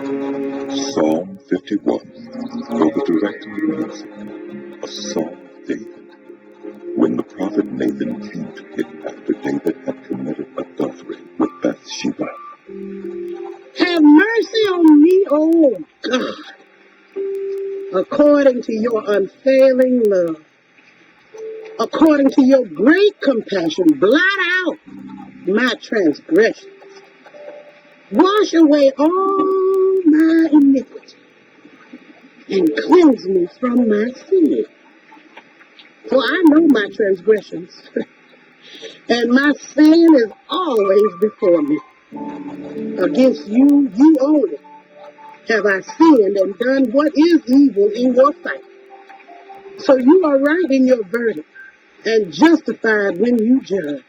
Psalm 51, for the director of music, a psalm of David. When the prophet Nathan came to him after David had committed adultery with Bathsheba. Have mercy on me, O God, according to your unfailing love. According to your great compassion, blot out my transgressions. Wash away all my iniquity and cleanse me from my sin. For I know my transgressions, and my sin is always before me. Against you, you only, have I sinned and done what is evil in your sight. So you are right in your verdict and justified when you judge.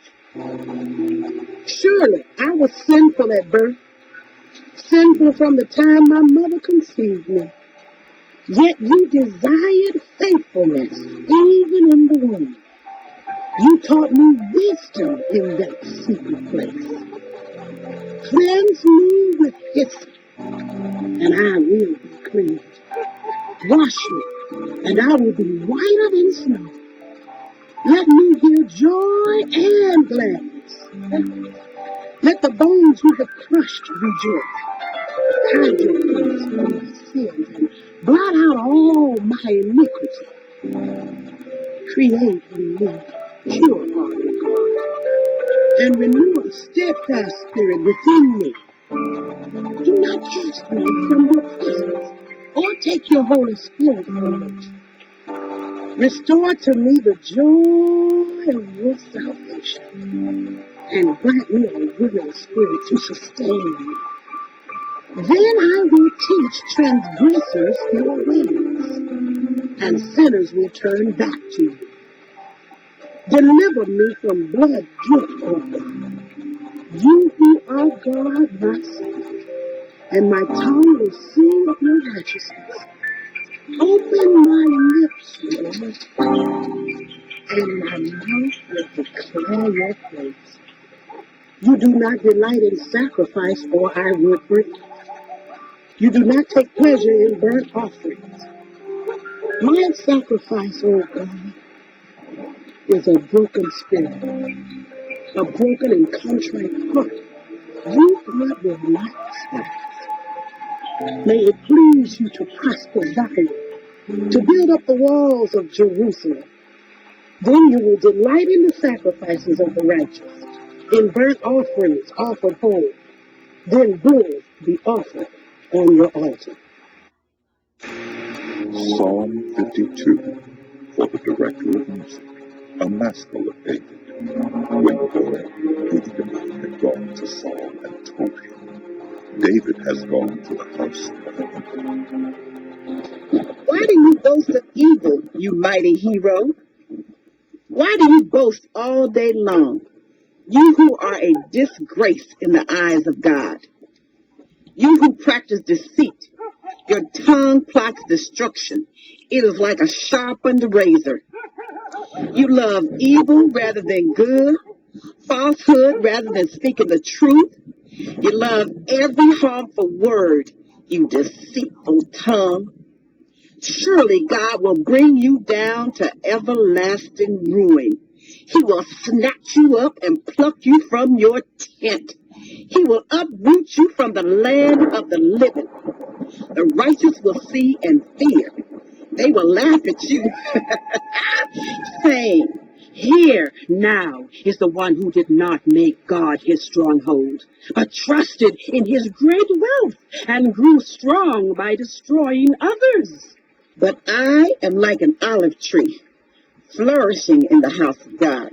Surely I was sinful at birth, sinful from the time my mother conceived me. Yet you desired faithfulness even in the womb. You taught me wisdom in that secret place. Cleanse me with hyssop, and I will be clean. Wash me, and I will be whiter than snow. Let me hear joy and gladness. Let the bones you have crushed rejoice. Hide your face from my sins and blot out all my iniquity. Create in me pure heart, O God, and renew a steadfast spirit within me. Do not cast me from your presence, or take your Holy Spirit from me. Restore to me the joy of your salvation, and grant me a willing spirit to sustain me. Then I will teach transgressors your ways, and sinners will turn back to you. Deliver me from blood guilt, O God. You who are God, my Savior, and my tongue will sing of your righteousness. Open my lips, Lord, and my mouth will declare your praise. You do not delight in sacrifice, or I would bring it. You do not take pleasure in burnt offerings. My sacrifice, O God, is a broken spirit, a broken and contrite heart. You, God, will not despise. May it please you to prosper Zion, to build up the walls of Jerusalem. Then you will delight in the sacrifices of the righteous, in burnt offerings offered whole. Then bulls be offered on your altar. Psalm 52, for the director of music, a maskil of David. When Doeg, the Edomite, had gone to Saul and told him, David has gone to the house of the Lord. Why do you boast of evil, you mighty hero? Why do you boast all day long, you who are a disgrace in the eyes of God? You who practice deceit, your tongue plots destruction. It is like a sharpened razor. You love evil rather than good, falsehood rather than speaking the truth. You love every harmful word, you deceitful tongue. Surely God will bring you down to everlasting ruin. He will snatch you up and pluck you from your tent. He will uproot you from the land of the living. The righteous will see and fear. They will laugh at you, saying, here now is the one who did not make God his stronghold, but trusted in his great wealth and grew strong by destroying others. But I am like an olive tree, flourishing in the house of God.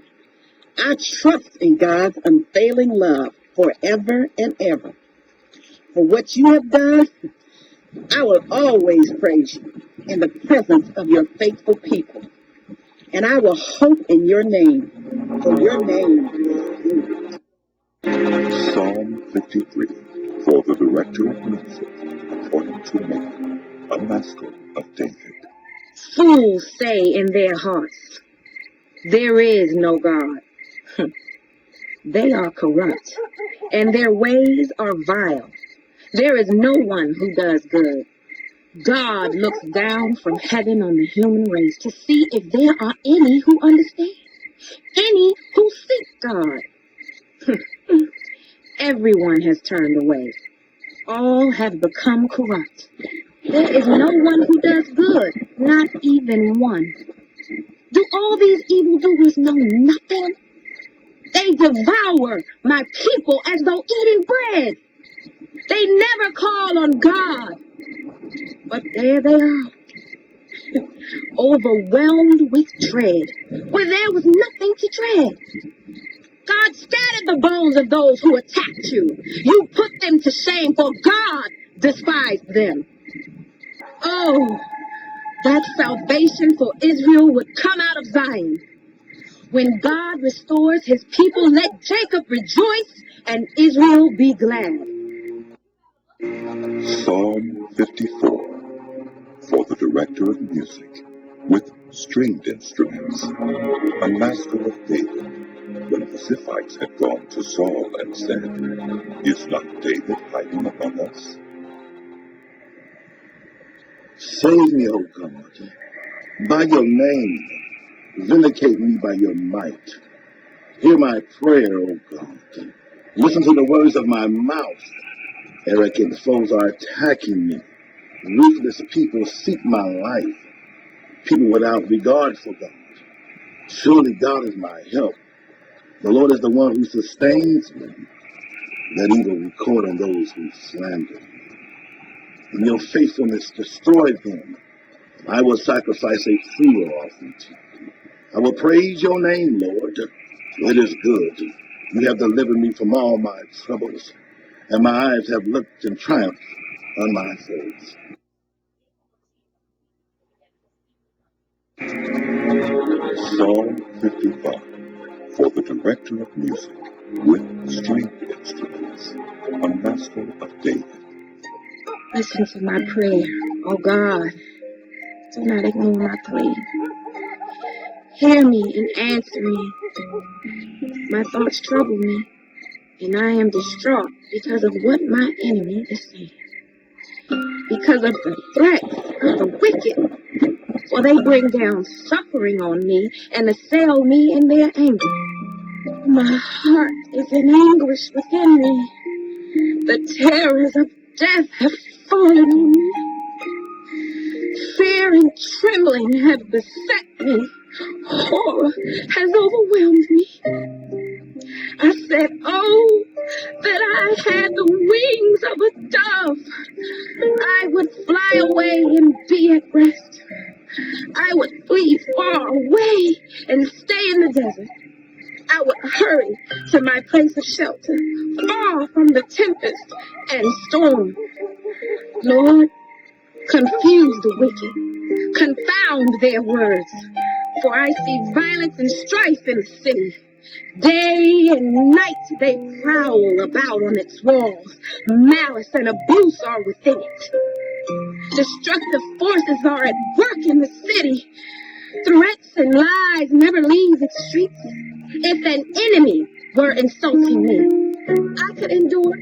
I trust in God's unfailing love forever and ever. For what you have done, I will always praise you in the presence of your faithful people. And I will hope in your name, for your name is good. Psalm 53, for the director of music, according to me, a maskil of David. Fools say in their hearts, there is no God. They are corrupt, and their ways are vile. There is no one who does good. God looks down from heaven on the human race to see if there are any who understand, any who seek God. Everyone has turned away. All have become corrupt. There is no one who does good, not even one. Do all these evildoers know nothing? They devour my people as though eating bread. They never call on God. But there they are, overwhelmed with dread, where there was nothing to dread. God scattered the bones of those who attacked you. You put them to shame, for God despised them. Oh, that salvation for Israel would come out of Zion. When God restores his people, let Jacob rejoice and Israel be glad. Psalm 54, for the director of music, with stringed instruments, a master of David, when the Ziphites had gone to Saul and said, Is not David hiding among us? Save me, O God, by your name. Vindicate me by your might. Hear my prayer, O God. Listen to the words of my mouth. Arrogant foes are attacking me. Ruthless people seek my life. People without regard for God. Surely God is my help. The Lord is the one who sustains me. Let evil record on those who slander me. In your faithfulness, destroy them. I will sacrifice a freewill offering to you. I will praise your name, Lord. It is good. You have delivered me from all my troubles, and my eyes have looked in triumph on my foes. Psalm 55, for the director of music, with stringed instruments, a master of David. Listen to my prayer, oh God. Do not ignore my plea. Hear me and answer me. My thoughts trouble me, and I am distraught because of what my enemy is saying. Because of the threats of the wicked, for they bring down suffering on me and assail me in their anger. My heart is in anguish within me. The terrors of death have fallen on me. Fear and trembling have beset me. Horror has overwhelmed me. I said, oh, that I had the wings of a dove. I would fly away and be at rest. I would flee far away and stay in the desert. I would hurry to my place of shelter, far from the tempest and storm. Lord, confuse the wicked, confound their words, for I see violence and strife in the city. Day and night they prowl about on its walls. Malice and abuse are within it. Destructive forces are at work in the city. Threats and lies never leave its streets. If an enemy were insulting me, I could endure.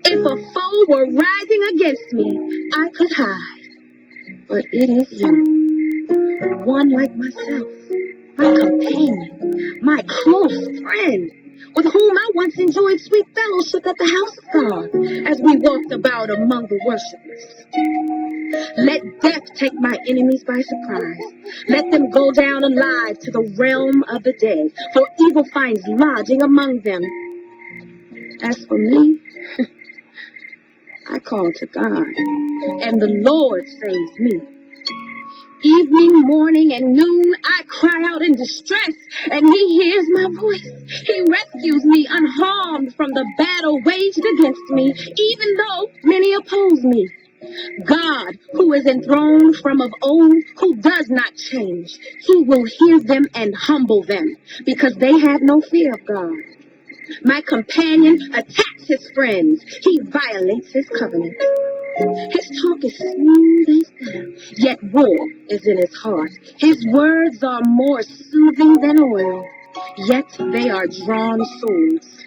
If a foe were rising against me, I could hide. But it is you, one like myself, my companion, my close friend, with whom I once enjoyed sweet fellowship at the house of God, as we walked about among the worshipers. Let death take my enemies by surprise. Let them go down alive to the realm of the dead, for evil finds lodging among them. As for me, I call to God, and the Lord saves me. Evening, morning, and noon, I cry out in distress, and he hears my voice. He rescues me unharmed from the battle waged against me, even though many oppose me. God, who is enthroned from of old, who does not change, he will hear them and humble them, because they have no fear of God. My companion attacks his friends. He violates his covenant. His talk is smooth as butter, yet war is in his heart. His words are more soothing than oil, yet they are drawn swords.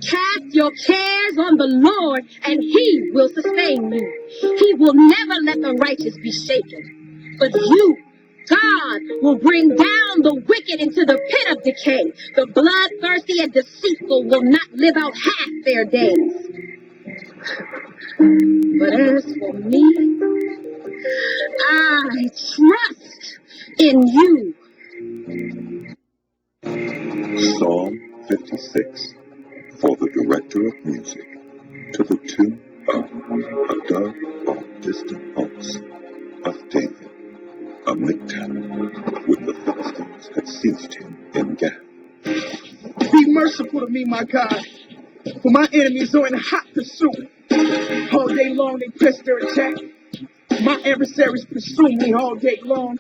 Cast your cares on the Lord, and he will sustain you. He will never let the righteous be shaken. But you, God, will bring down the wicked into the pit of decay. The bloodthirsty and deceitful will not live out half their days. But as for me, I trust in you. Psalm 56, for the director of music, to the tune of A Dove of Distant Oaks of David, a Miktam, when the Philistines had seized him in Gath. Be merciful to me, my God, for my enemies are in hot pursuit. All day long they press their attack. My adversaries pursue me all day long.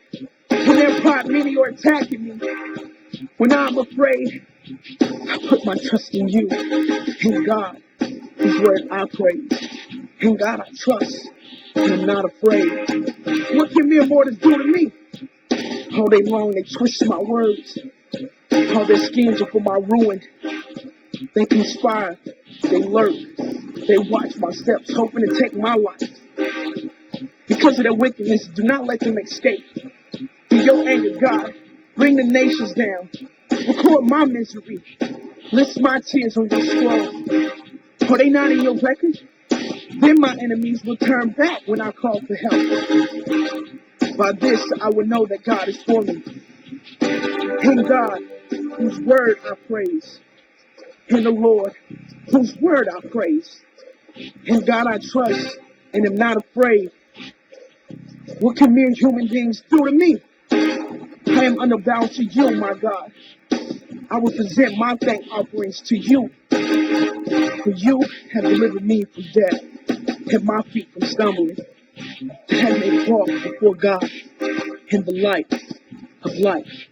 When their plot many are attacking me. When I'm afraid, I put my trust in you. In God, whose word I praise. In God I trust, and I'm not afraid. What can mere mortals do to me? All day long they twist my words. All their schemes are for my ruin. They conspire, they lurk, they watch my steps, hoping to take my life. Because of their wickedness, do not let them escape. In your anger, God, bring the nations down. Record my misery. List my tears on your scroll. Are they not in your record? Then my enemies will turn back when I call for help. By this, I will know that God is for me. In God, whose word I praise. In the Lord, whose word I praise. In God I trust and am not afraid. What can mere human beings do to me? I am underbound to you, my God. I will present my thank offerings to you. For you have delivered me from death, kept my feet from stumbling, and may walk before God in the light of life.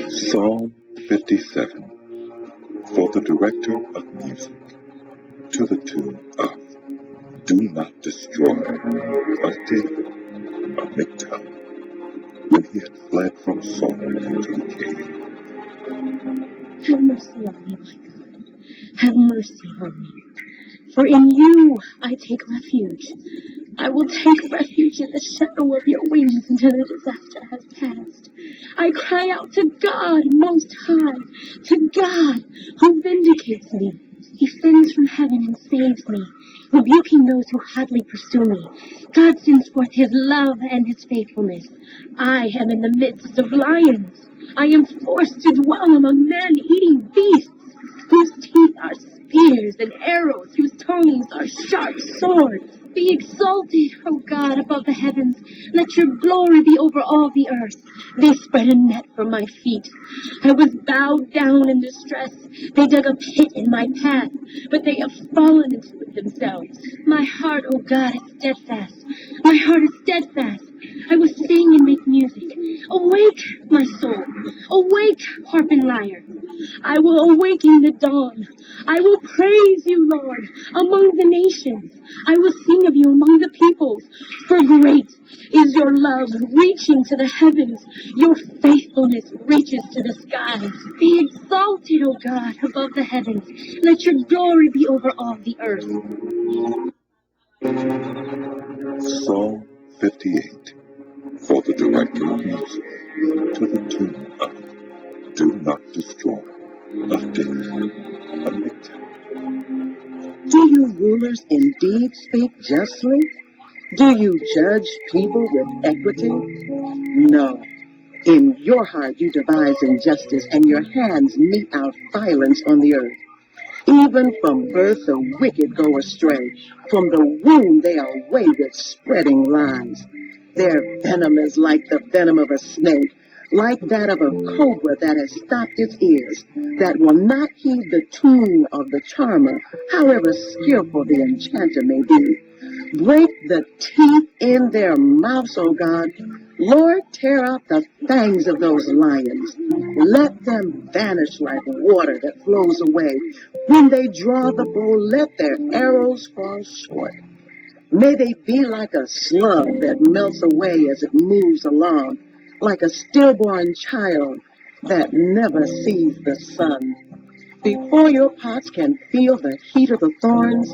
Psalm 57, for the director of music, to the tune of Do Not Destroy of David, a Miktam, when he had fled from Saul into the cave. Have mercy on me, my God. Have mercy on me. For in you I take refuge. I will take refuge in the shadow of your wings until the disaster has passed. I cry out to God Most High, to God who vindicates me. He sends from heaven and saves me, rebuking those who hotly pursue me. God sends forth his love and his faithfulness. I am in the midst of lions. I am forced to dwell among men-eating beasts, whose teeth are spears and arrows, whose tongues are sharp swords. Be exalted, O God, above the heavens. Let your glory be over all the earth. They spread a net for my feet. I was bowed down in distress. They dug a pit in my path, but they have fallen into it themselves. My heart, O God, is steadfast. My heart is steadfast. I will sing and make music. Awake, my soul. Awake, harp and lyre. I will awaken the dawn. I will praise you, Lord, among the nations. I will sing of you among the peoples. For great is your love, reaching to the heavens. Your faithfulness reaches to the skies. Be exalted, O God, above the heavens. Let your glory be over all the earth. Psalm 58, for the director of music, to the tune of Do Not Destroy of David, a Miktam. Do you rulers indeed speak justly? Do you judge people with equity? No. In your heart you devise injustice, and your hands mete out violence on the earth. Even from birth the wicked go astray. From the womb they are wayward, spreading lies. Their venom is like the venom of a snake, like that of a cobra that has stopped its ears, that will not heed the tune of the charmer, however skillful the enchanter may be. Break the teeth in their mouths, O God. Lord, tear out the fangs of those lions. Let them vanish like water that flows away. When they draw the bow, let their arrows fall short. May they be like a slug that melts away as it moves along, like a stillborn child that never sees the sun. Before your pots can feel the heat of the thorns,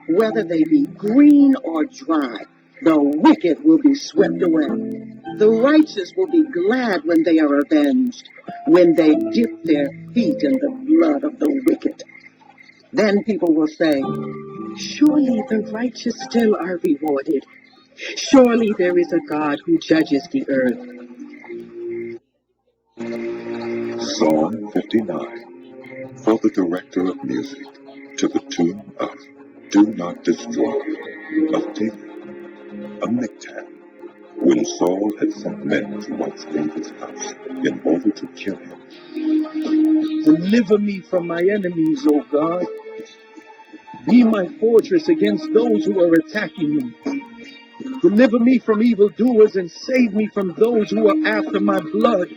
whether they be green or dry, the wicked will be swept away. The righteous will be glad when they are avenged, when they dip their feet in the blood of the wicked. Then people will say, surely the righteous still are rewarded. Surely there is a God who judges the earth. Psalm 59, for the director of music, to the tune of Do Not Destroy, of David, a miktam, when Saul had sent men to watch David's house in order to kill him. Deliver me from my enemies, O God. Be my fortress against those who are attacking me. Deliver me from evildoers and save me from those who are after my blood.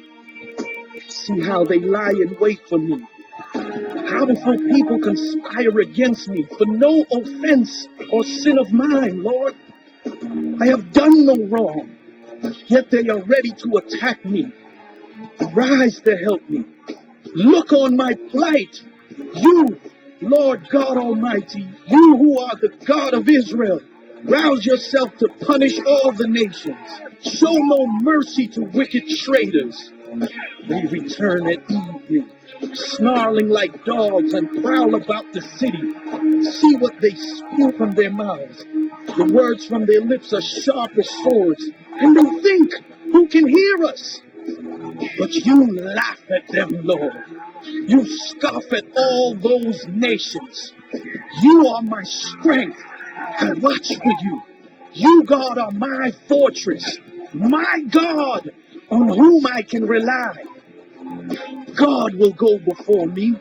See how they lie in wait for me. How before people conspire against me for no offense or sin of mine, Lord. I have done no wrong, yet they are ready to attack me. Arise to help me. Look on my plight. You, Lord God Almighty, you who are the God of Israel, rouse yourself to punish all the nations. Show no mercy to wicked traitors. They return at evening, snarling like dogs, and prowl about the city. See what they spew from their mouths. The words from their lips are sharp as swords, and they think, who can hear us? But you laugh at them, Lord. You scoff at all those nations. You are my strength. I watch for you. You, God, are my fortress, my God, on whom I can rely. God will go before me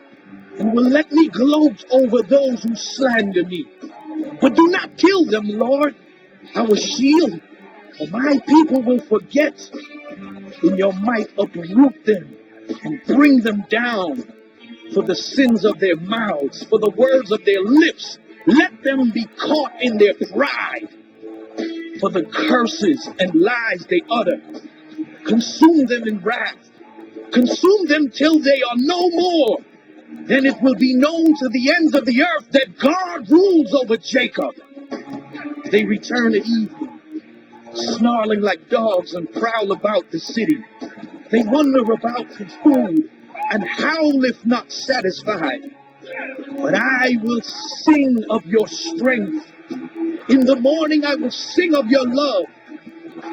and will let me gloat over those who slander me. But do not kill them, Lord, our shield, for my people will forget. In your might uproot them and bring them down. For the sins of their mouths, for the words of their lips, let them be caught in their pride. For the curses and lies they utter, consume them in wrath. Consume them till they are no more. Then it will be known to the ends of the earth that God rules over Jacob. They return at evening, snarling like dogs, and prowl about the city. They wander about for food and howl if not satisfied. But I will sing of your strength. In the morning I will sing of your love.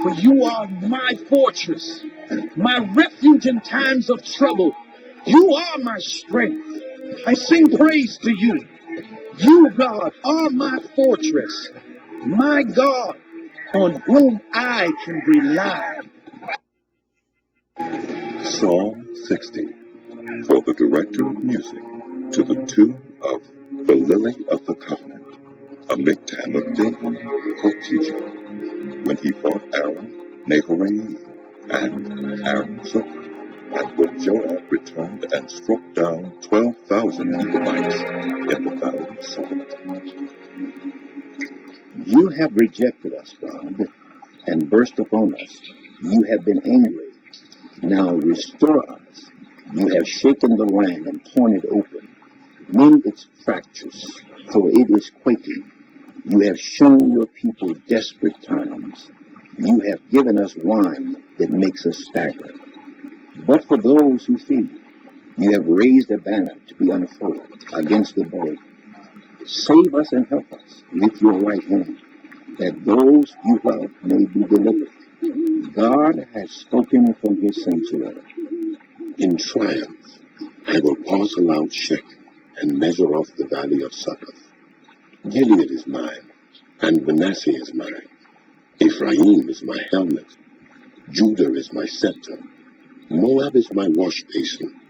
For you are my fortress, my refuge in times of trouble. You are my strength. I sing praise to you. You, God, are my fortress, my God, on whom I can rely. Psalm 60, for the director of music, to the tune of The Lily of the Covenant, a miktam of David, Kotijah, when he fought Aram, Naharaim, and Aram Zophah, and when Joab returned and struck down 12,000 Edomites in the valley of Salt. You have rejected us, God, and burst upon us. You have been angry. Now restore us. You have shaken the land and torn it open. Mend its fractures, for it is quaking. You have shown your people desperate times. You have given us wine that makes us stagger. But for those who feed, you have raised a banner to be unfurled against the bold. Save us and help us with your right hand, that those you love may be delivered. God has spoken from his sanctuary. In triumph, I will pause aloud Shech and measure off the valley of Succoth. Gilead is mine, and Manasseh is mine. Ephraim is my helmet. Judah is my scepter. Moab is my wash basin.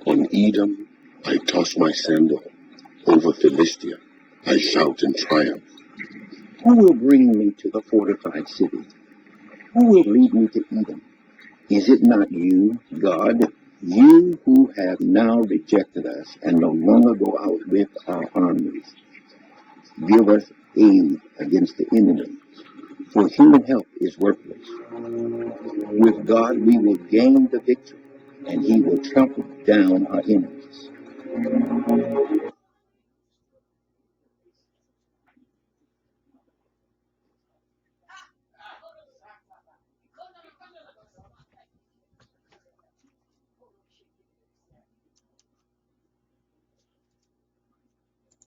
On Edom, I toss my sandal. Over Philistia, I shout in triumph. Who will bring me to the fortified city? Who will lead me to Edom? Is it not you, God, you who have now rejected us and no longer go out with our armies? Give us aid against the enemy, for human help is worthless. With God we will gain the victory, and he will trample down our enemies.